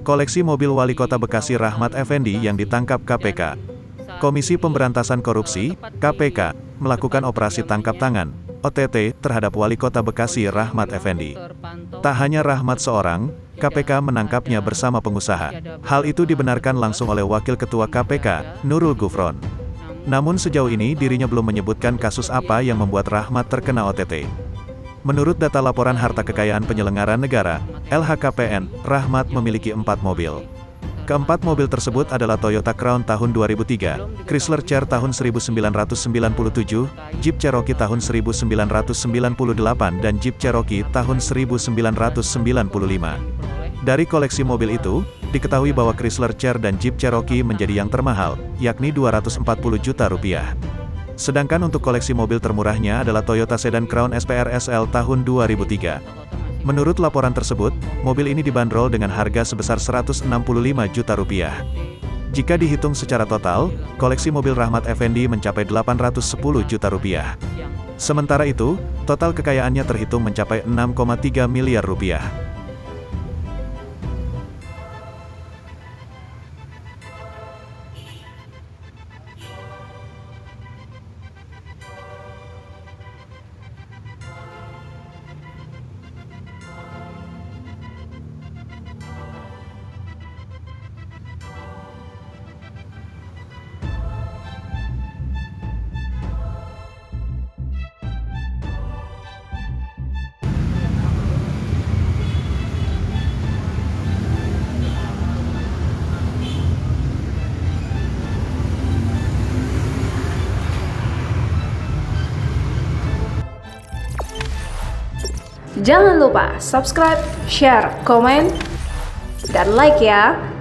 Koleksi mobil Wali Kota Bekasi Rahmat Effendi yang ditangkap KPK. Komisi Pemberantasan Korupsi, KPK, melakukan operasi tangkap tangan, OTT, terhadap Wali Kota Bekasi Rahmat Effendi. Tak hanya Rahmat seorang, KPK menangkapnya bersama pengusaha. Hal itu dibenarkan langsung oleh Wakil Ketua KPK, Nurul Gufron. Namun sejauh ini dirinya belum menyebutkan kasus apa yang membuat Rahmat terkena OTT. Menurut data laporan harta kekayaan penyelenggara negara, LHKPN, Rahmat memiliki 4 mobil. Keempat mobil tersebut adalah Toyota Crown tahun 2003, Chrysler Chair tahun 1997, Jeep Cherokee tahun 1998 dan Jeep Cherokee tahun 1995. Dari koleksi mobil itu, diketahui bahwa Chrysler Chair dan Jeep Cherokee menjadi yang termahal, yakni Rp240 juta. Sedangkan untuk koleksi mobil termurahnya adalah Toyota Sedan Crown SPR SL tahun 2003. Menurut laporan tersebut, mobil ini dibanderol dengan harga sebesar Rp165 juta. Jika dihitung secara total, koleksi mobil Rahmat Effendi mencapai Rp810 juta. Sementara itu, total kekayaannya terhitung mencapai Rp6,3 miliar. Jangan lupa subscribe, share, komen, dan like ya.